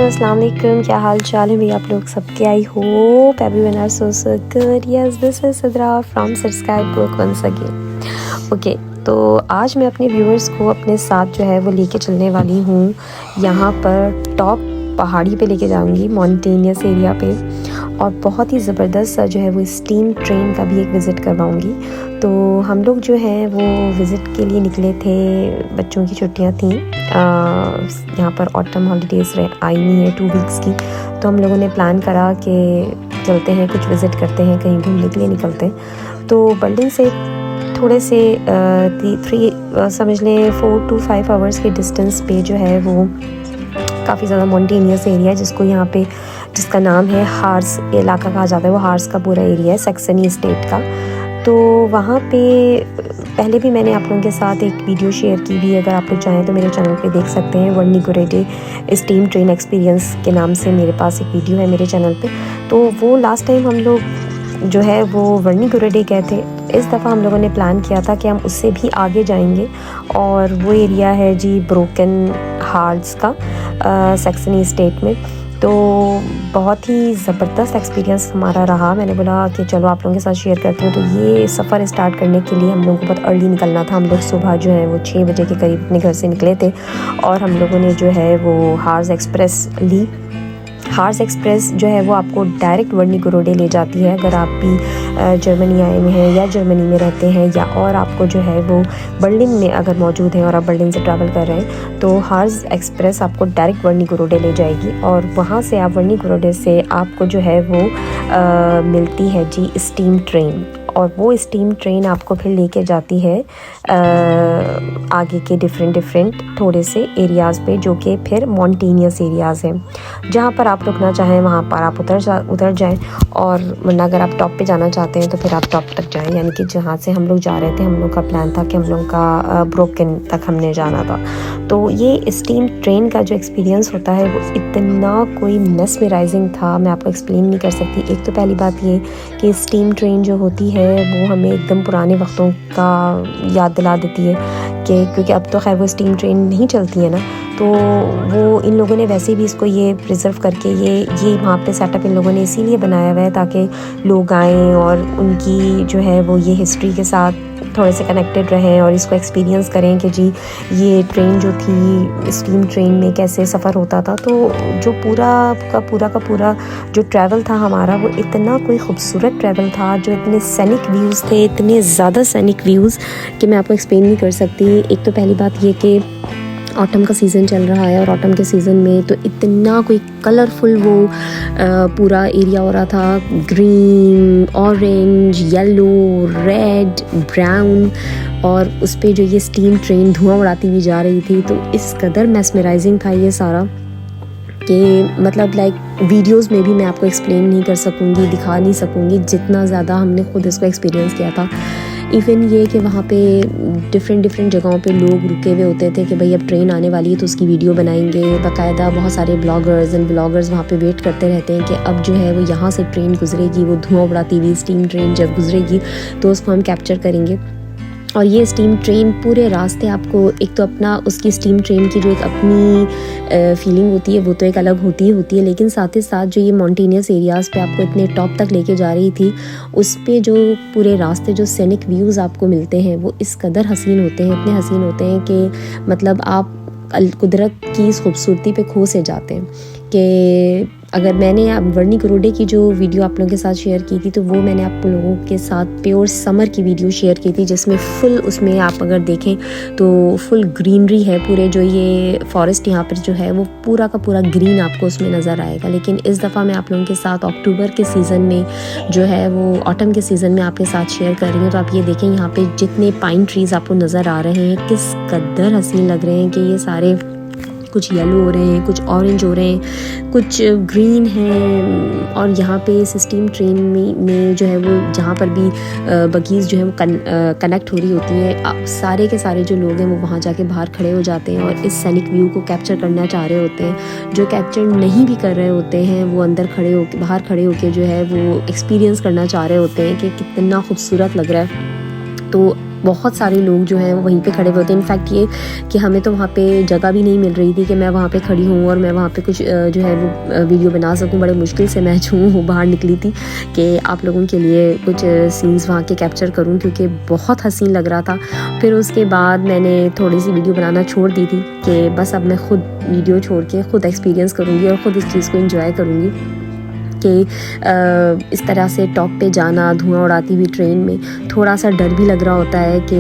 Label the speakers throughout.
Speaker 1: अस्सलाम वालेकुम, क्या हाल चाल है भैया आप लोग सबके। I hope everyone are so good. Yes, this is Sidra from subscribe book once again. Okay, तो आज मैं अपने व्यूअर्स को अपने साथ जो है वो लेके चलने वाली हूँ। यहाँ पर टॉप पहाड़ी पे लेके जाऊँगी, माउंटेनियस एरिया पे, और बहुत ही ज़बरदस्त सा जो है वो स्टीम ट्रेन का भी एक विज़िट करवाऊँगी। तो हम लोग जो हैं वो विज़िट के लिए निकले थे, बच्चों की छुट्टियाँ थीं, यहाँ पर ऑटम हॉलीडेज़ आई नहीं है 2 वीक्स की। तो हम लोगों ने प्लान करा कि चलते हैं, कुछ विज़िट करते हैं, कहीं घूमने के लिए निकलते हैं। तो बर्लिन से थोड़े से 3 समझ लें 4 to 5 आवर्स के डिस्टेंस पे जो है वो काफ़ी ज़्यादा माउंटेनियस एरिया है, जिसका नाम है हार्स इलाका कहा जाता है। वो हार्स का पूरा एरिया है, सैक्सनी स्टेट का। तो वहाँ पे पहले भी मैंने आप लोगों के साथ एक वीडियो शेयर की भी, अगर आप लोग चाहें तो मेरे चैनल पे देख सकते हैं। वर्निगोरेडे स्टीम ट्रेन एक्सपीरियंस के नाम से मेरे पास एक वीडियो है मेरे चैनल पे। तो वो लास्ट टाइम हम लोग जो है वो वर्निगोरेडे गए थे। इस दफ़ा हम लोगों ने प्लान किया था कि हम उससे भी आगे जाएंगे, और वो एरिया है जी ब्रोकन हार्ट्स का, सैक्सनी स्टेट में। तो बहुत ही ज़बरदस्त एक्सपीरियंस हमारा रहा। मैंने बोला कि चलो आप लोगों के साथ शेयर करती हूँ। तो ये सफ़र स्टार्ट करने के लिए हम लोगों को बहुत अर्ली निकलना था। हम लोग सुबह जो है वो 6 बजे के करीब अपने घर से निकले थे, और हम लोगों ने जो है वो हार्स एक्सप्रेस ली। हार्स एक्सप्रेस जो है वो आपको डायरेक्ट वर्निगोरोडे ले जाती है, अगर आप भी जर्मनी आए हुए हैं या जर्मनी में रहते हैं, या और आपको जो है वो बर्लिन में अगर मौजूद हैं और आप बर्लिन से ट्रैवल कर रहे हैं, तो हार्स एक्सप्रेस आपको डायरेक्ट वर्निगोरोडे ले जाएगी। और वहाँ से आप वर्निगोरोडे से आपको जो है वो मिलती है जी स्टीम ट्रेन, और वो स्टीम ट्रेन आपको फिर लेके जाती है आगे के डिफरेंट थोड़े से एरियाज़ पे, जो कि फिर माउंटेनियस एरियाज़ हैं। जहाँ पर आप रुकना चाहें वहाँ पर आप उतर जाएं, और वरना अगर आप टॉप पे जाना चाहते हैं तो फिर आप टॉप तक जाएं। यानी कि जहाँ से हम लोग जा रहे थे, हम लोग का प्लान था कि हम लोग का ब्रोकन तक हमने जाना था। तो ये स्टीम ट्रेन का जो एक्सपीरियंस होता है वो इतना कोई मेस्मराइजिंग था, मैं आपको एक्सप्लेन नहीं कर सकती। एक तो पहली बात ये कि स्टीम ट्रेन जो होती है वो हमें एकदम पुराने वक्तों का याद दिला देती है, कि क्योंकि अब तो खैर वो स्टीम ट्रेन नहीं चलती है ना। तो वो इन लोगों ने वैसे भी इसको ये प्रिजर्व करके ये वहाँ पे सेटअप इन लोगों ने इसीलिए बनाया हुआ है ताकि लोग आएँ और उनकी जो है वो ये हिस्ट्री के साथ थोड़े से कनेक्टेड रहें, और इसको एक्सपीरियंस करें कि जी ये ट्रेन जो थी, स्टीम ट्रेन में कैसे सफ़र होता था। तो जो पूरा का पूरा जो ट्रैवल था हमारा, वो इतना कोई ख़ूबसूरत ट्रैवल था, जो इतने सैनिक व्यूज़ थे, इतने ज़्यादा सैनिक व्यूज़ कि मैं आपको एक्सप्लेन नहीं कर सकती। एक तो पहली बात ये कि ऑटम का सीज़न चल रहा है, और ऑटम के सीज़न में तो इतना कोई कलरफुल वो पूरा एरिया हो रहा था, green, orange, yellow, red, brown, और उस पे जो ये स्टीम ट्रेन धुआं उड़ाती हुई जा रही थी। तो इस कदर मेस्मराइजिंग था ये सारा कि मतलब लाइक वीडियोस में भी मैं आपको एक्सप्लेन नहीं कर सकूँगी, दिखा नहीं सकूँगी, जितना ज़्यादा हमने खुद इसको एक्सपीरियंस किया था। इवन ये कि वहाँ पे डिफरेंट जगहों पे लोग रुके हुए होते थे कि भाई अब ट्रेन आने वाली है तो उसकी वीडियो बनाएंगे। बाकायदा बहुत सारे ब्लॉगर्स वहाँ पे वेट करते रहते हैं कि अब जो है वो यहाँ से ट्रेन गुजरेगी, वो धुआं उड़ाती हुई स्टीम ट्रेन जब गुजरेगी तो उसको हम कैप्चर करेंगे। और ये स्टीम ट्रेन पूरे रास्ते आपको, एक तो अपना उसकी स्टीम ट्रेन की जो एक अपनी फीलिंग होती है वो तो एक अलग होती है, लेकिन साथ ही साथ जो ये माउंटेनियस एरियाज़ पे आपको इतने टॉप तक लेके जा रही थी, उस पे जो पूरे रास्ते जो सैनिक व्यूज़ आपको मिलते हैं वो इस कदर हसीन होते हैं, इतने हसीन होते हैं कि मतलब आप कुदरत की इस खूबसूरती पे खो से जाते हैं। कि अगर मैंने वर्निगोरोडे की जो वीडियो आप लोगों के साथ शेयर की थी, तो वो मैंने आप लोगों के साथ प्योर समर की वीडियो शेयर की थी, जिसमें फुल, उसमें आप अगर देखें तो फुल ग्रीनरी है। पूरे जो ये फॉरेस्ट यहाँ पर जो है वो पूरा का पूरा ग्रीन आपको उसमें नज़र आएगा। लेकिन इस दफ़ा मैं आप लोगों के साथ अक्टूबर के सीज़न में जो है वो ऑटम के सीज़न में आपके साथ शेयर कर रही हूँ। तो आप ये देखें यहाँ पे जितने पाइन ट्रीज़ आपको नज़र आ रहे हैं, किस कदर हसीन लग रहे हैं कि ये सारे कुछ येलो हो रहे हैं, कुछ ऑरेंज हो रहे हैं, कुछ ग्रीन हैं। और यहाँ पे इस स्टीम ट्रेन में जो है वो जहाँ पर भी बगीज़ जो है वो कनेक्ट हो रही होती है, सारे के सारे जो लोग हैं वो वहाँ जाके बाहर खड़े हो जाते हैं और इस सैनिक व्यू को कैप्चर करना चाह रहे होते हैं। जो कैप्चर नहीं भी कर रहे होते हैं वो बाहर खड़े होके जो है वो एक्सपीरियंस करना चाह रहे होते हैं कि कितना खूबसूरत लग रहा है। तो बहुत सारे लोग जो हैं वो वहीं पे खड़े हुए होते हैं। इनफैक्ट ये कि हमें तो वहाँ पे जगह भी नहीं मिल रही थी कि मैं वहाँ पे खड़ी हूँ और मैं वहाँ पे कुछ जो है वो वीडियो बना सकूँ। बड़े मुश्किल से मैं जो हूँ बाहर निकली थी कि आप लोगों के लिए कुछ सीन्स वहाँ के कैप्चर करूँ, क्योंकि बहुत हसीन लग रहा था। फिर उसके बाद मैंने थोड़ी सी वीडियो बनाना छोड़ दी थी कि बस अब मैं खुद वीडियो छोड़ के खुद एक्सपीरियंस करूँगी और ख़ुद इस चीज़ को एंजॉय करूँगी कि इस तरह से टॉप पे जाना, धुआं उड़ाती हुई ट्रेन में। थोड़ा सा डर भी लग रहा होता है कि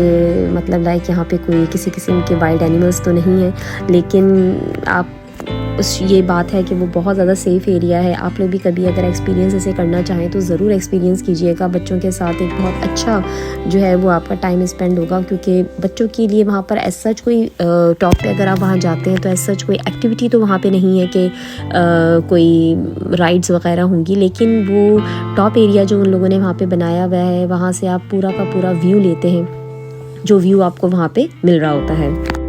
Speaker 1: मतलब लाइक यहाँ पे कोई किसी किस्म के वाइल्ड एनिमल्स तो नहीं है, लेकिन आप ये बात है कि वो बहुत ज़्यादा सेफ़ एरिया है। आप लोग भी कभी अगर एक्सपीरियंस ऐसे करना चाहें तो ज़रूर एक्सपीरियंस कीजिएगा। बच्चों के साथ एक बहुत अच्छा जो है वो आपका टाइम स्पेंड होगा, क्योंकि बच्चों के लिए वहाँ पर एज सच कोई टॉप पे अगर आप वहाँ जाते हैं तो एज सच कोई एक्टिविटी तो वहाँ पे नहीं है कि कोई राइड्स वगैरह होंगी, लेकिन वो टॉप एरिया जो उन लोगों ने वहाँ पर बनाया हुआ है, वहाँ से आप पूरा का पूरा व्यू लेते हैं, जो व्यू आपको वहाँ पर मिल रहा होता है।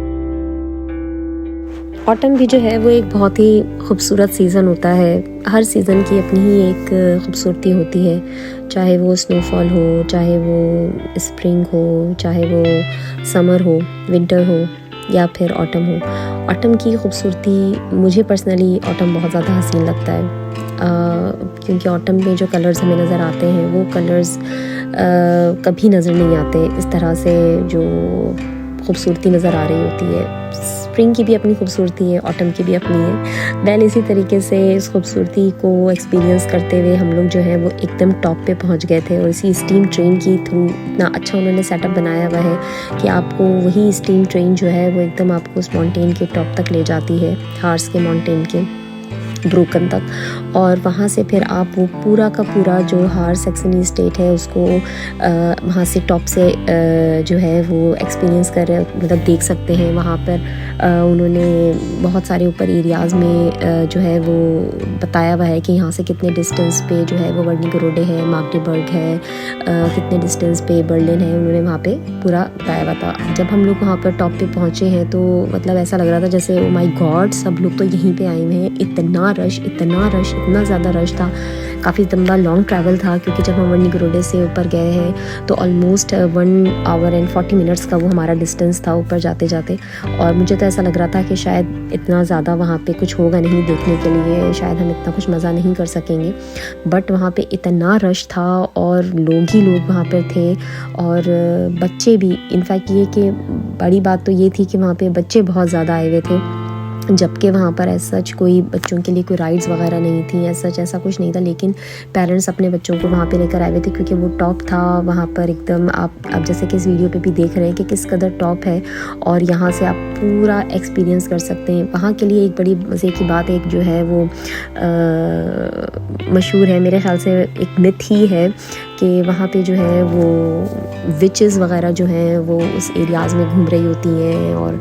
Speaker 1: ऑटम भी जो है वो एक बहुत ही खूबसूरत सीज़न होता है। हर सीज़न की अपनी ही एक खूबसूरती होती है, चाहे वो स्नोफॉल हो, चाहे वो स्प्रिंग हो, चाहे वो समर हो, विंटर हो या फिर ऑटम हो। ऑटम की खूबसूरती, मुझे पर्सनली ऑटम बहुत ज़्यादा हसीन लगता है, क्योंकि ऑटम में जो कलर्स हमें नज़र आते हैं वो कलर्स कभी नज़र नहीं आते इस तरह से जो खूबसूरती नज़र आ रही होती है। स्प्रिंग की भी अपनी खूबसूरती है, ऑटम की भी अपनी है। वेल इसी तरीके से इस खूबसूरती को एक्सपीरियंस करते हुए हम लोग जो है वो एकदम टॉप पे पहुंच गए थे, और इसी स्टीम ट्रेन की थ्रू इतना अच्छा उन्होंने सेटअप बनाया हुआ है कि आपको वही स्टीम ट्रेन जो है वो एकदम आपको उस माउंटेन के टॉप तक ले जाती है, हार्स के माउंटेन के ब्रोकन तक। और वहाँ से फिर आप वो पूरा का पूरा जो हार सैक्सनी स्टेट है उसको वहाँ से टॉप से जो है वो एक्सपीरियंस कर रहे, मतलब देख सकते हैं। वहाँ पर उन्होंने बहुत सारे ऊपर एरियाज़ में जो है वो बताया हुआ है कि यहाँ से कितने डिस्टेंस पे जो है वो वर्निगरोडे है, माग्डेबर्ग है, कितने डिस्टेंस पे बर्लिन है, उन्होंने वहाँ पे पूरा बताया हुआ था। जब हम लोग वहाँ पर टॉप पे पहुँचे हैं तो मतलब ऐसा लग रहा था जैसे ओ माय गॉड सब लोग तो यहीं पे आए हुए हैं। इतना रश, इतना ज़्यादा रश था। काफ़ी लंबा लॉन्ग ट्रैवल था, क्योंकि जब हम वर्निगरोडे से ऊपर गए हैं तो ऑलमोस्ट 1 आवर एंड 40 मिनट्स का वो हमारा डिस्टेंस था ऊपर जाते जाते। और मुझे तो ऐसा लग रहा था कि शायद इतना ज़्यादा वहाँ पे कुछ होगा नहीं देखने के लिए, शायद हम इतना कुछ मज़ा नहीं कर सकेंगे। बट वहाँ पे इतना रश था और लोग ही लोग वहाँ पर थे, और बच्चे भी। इनफैक्ट ये कि बड़ी बात तो ये थी कि वहाँ पे बच्चे बहुत ज़्यादा आए हुए थे, जबकि वहाँ पर एज सच कोई बच्चों के लिए कोई राइड्स वगैरह नहीं थी, एज सच ऐसा कुछ नहीं था। लेकिन पेरेंट्स अपने बच्चों को वहाँ पे लेकर आए हुए थे, क्योंकि वो टॉप था वहाँ पर एकदम। आप जैसे कि इस वीडियो पे भी देख रहे हैं कि किस कदर टॉप है, और यहाँ से आप पूरा एक्सपीरियंस कर सकते हैं। वहाँ के लिए एक बड़ी मज़े की बात एक जो है वो मशहूर है, मेरे ख्याल से एक मिथ ही है कि वहाँ पे जो है वो विचेस वगैरह जो हैं वो उस एरियाज़ में घूम रही होती हैं, और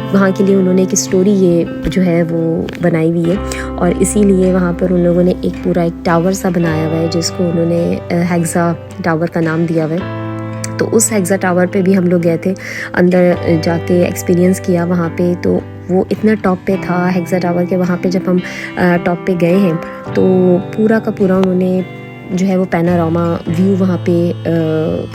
Speaker 1: वहाँ के लिए उन्होंने एक स्टोरी ये जो है वो बनाई हुई है। और इसीलिए वहाँ पर उन लोगों ने एक पूरा एक टावर सा बनाया हुआ है, जिसको उन्होंने हेक्सा टावर का नाम दिया हुआ है। तो उस हेक्सा टावर पे भी हम लोग गए थे, अंदर जाके एक्सपीरियंस किया वहाँ पे। तो वो इतना टॉप पे था हेक्सा टावर के, वहाँ पे जब हम टॉप पे गए हैं तो पूरा का पूरा उन्होंने जो है वो पैनोरामा व्यू वहाँ पे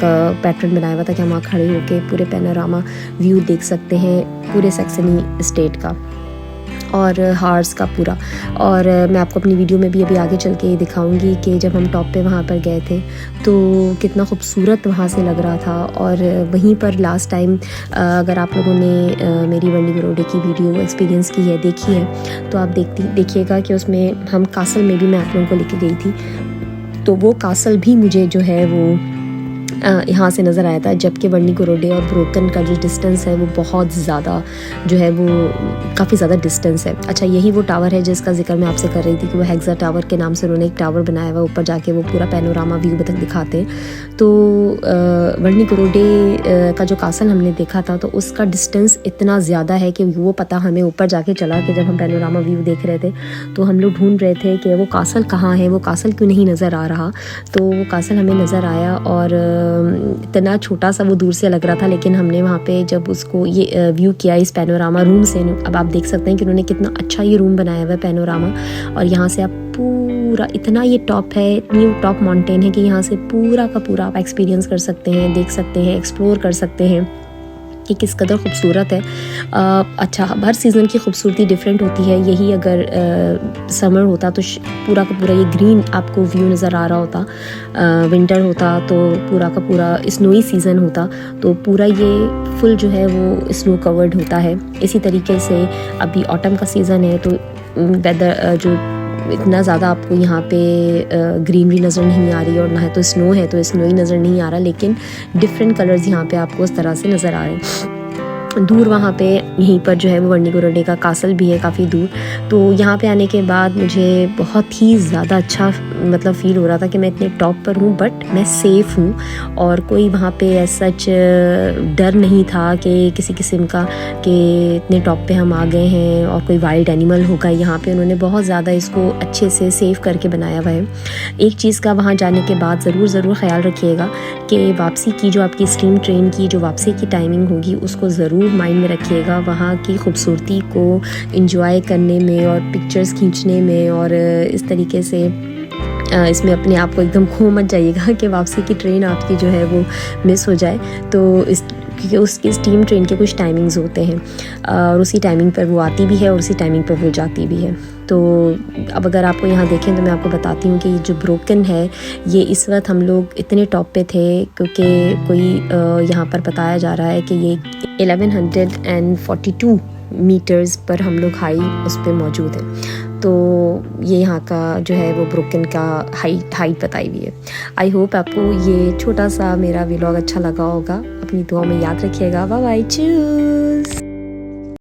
Speaker 1: का पैटर्न बनाया हुआ था कि हम वहाँ खड़े होके पूरे पैनोरामा व्यू देख सकते हैं पूरे सैक्सनी स्टेट का और हार्स का पूरा। और मैं आपको अपनी वीडियो में भी अभी आगे चल के दिखाऊंगी कि जब हम टॉप पे वहाँ पर गए थे तो कितना खूबसूरत वहाँ से लग रहा था। और वहीं पर लास्ट टाइम अगर आप लोगों ने मेरी वर्निगरोडे की वीडियो एक्सपीरियंस की है, देखी है, तो आप देखिएगा कि उसमें हम कासल में भी मैं आप लोगों को लेके गई थी। तो वो कासल भी मुझे जो है वो यहाँ से नज़र आया था, जबकि वर्निगरोडे और ब्रोकन का जो डिस्टेंस है वो बहुत ज़्यादा जो है वो काफ़ी ज़्यादा डिस्टेंस है। अच्छा, यही वो टावर है जिसका जिक्र मैं आपसे कर रही थी कि वो हेक्सा टावर के नाम से उन्होंने एक टावर बनाया हुआ, ऊपर जाके वो पूरा पैनोरामा व्यू तक दिखाते हैं। तो वर्निगरोडे का जो कासल हमने देखा था तो उसका डिस्टेंस इतना ज़्यादा है कि वो पता हमें ऊपर जाके चला कि जब हम पैनोरामा व्यू देख रहे थे तो हम लोग ढूंढ रहे थे कि वो कासल कहाँ है, वो कासल क्यों नहीं नज़र आ रहा। तो वो कासल हमें नज़र आया और इतना छोटा सा वो दूर से लग रहा था, लेकिन हमने वहाँ पे जब उसको ये व्यू किया इस पैनोरामा रूम से, अब आप देख सकते हैं कि उन्होंने कितना अच्छा ये रूम बनाया हुआ है पैनोरामा। और यहाँ से आप पूरा, इतना ये टॉप है, इतनी टॉप माउंटेन है कि यहाँ से पूरा का पूरा आप एक्सपीरियंस कर सकते हैं, देख सकते हैं, एक्सप्लोर कर सकते हैं कि किस कदर खूबसूरत है। अच्छा, हर सीज़न की खूबसूरती डिफरेंट होती है। यही अगर समर होता तो पूरा का पूरा ये ग्रीन आपको व्यू नज़र आ रहा होता, विंटर होता तो पूरा का पूरा स्नोई सीज़न होता तो पूरा ये फुल जो है वो स्नो कवर्ड होता है। इसी तरीके से अभी ऑटम का सीज़न है तो वेदर जो इतना ज़्यादा आपको यहाँ पे ग्रीनरी नज़र नहीं आ रही और ना है तो स्नो है तो स्नोई नज़र नहीं आ रहा, लेकिन डिफरेंट कलर्स यहाँ पे आपको उस तरह से नज़र आ रहे हैं। दूर वहाँ पे यहीं पर जो है वो वर्निगोरोडे का कासल भी है काफ़ी दूर। तो यहाँ पे आने के बाद मुझे बहुत ही ज़्यादा अच्छा मतलब फ़ील हो रहा था कि मैं इतने टॉप पर हूँ बट मैं सेफ़ हूँ, और कोई वहाँ पे सच डर नहीं था कि किसी किस्म का कि इतने टॉप पे हम आ गए हैं और कोई वाइल्ड एनिमल होगा। यहाँ पे उन्होंने बहुत ज़्यादा इसको अच्छे से सेफ़ करके बनाया हुआ है। एक चीज़ का वहाँ जाने के बाद ज़रूर ख़्याल रखिएगा कि वापसी की जो आपकी स्टीम ट्रेन की जो वापसी की टाइमिंग होगी उसको ज़रूर माइंड में रखिएगा। वहाँ की खूबसूरती को एंजॉय करने में और पिक्चर्स खींचने में और इस तरीके से इसमें अपने आप को एकदम खो मत जाइएगा कि वापसी की ट्रेन आपकी जो है वो मिस हो जाए। तो क्योंकि उसकी स्टीम ट्रेन के कुछ टाइमिंग्स होते हैं और उसी टाइमिंग पर वो आती भी है और उसी टाइमिंग पर वो जाती भी है। तो अब अगर आपको यहाँ देखें तो मैं आपको बताती हूँ कि ये जो ब्रोकन है ये इस वक्त हम लोग इतने टॉप पे थे क्योंकि कोई यहाँ पर बताया जा रहा है कि ये 1142 मीटर्स पर हम लोग हाई उस पर मौजूद है। तो ये यहाँ का जो है वो ब्रोकन का हाइट बताई हुई है। आई होप आपको ये छोटा सा मेरा व्लॉग अच्छा लगा होगा। अपनी दुआ में याद रखिएगा। Bye bye, choose.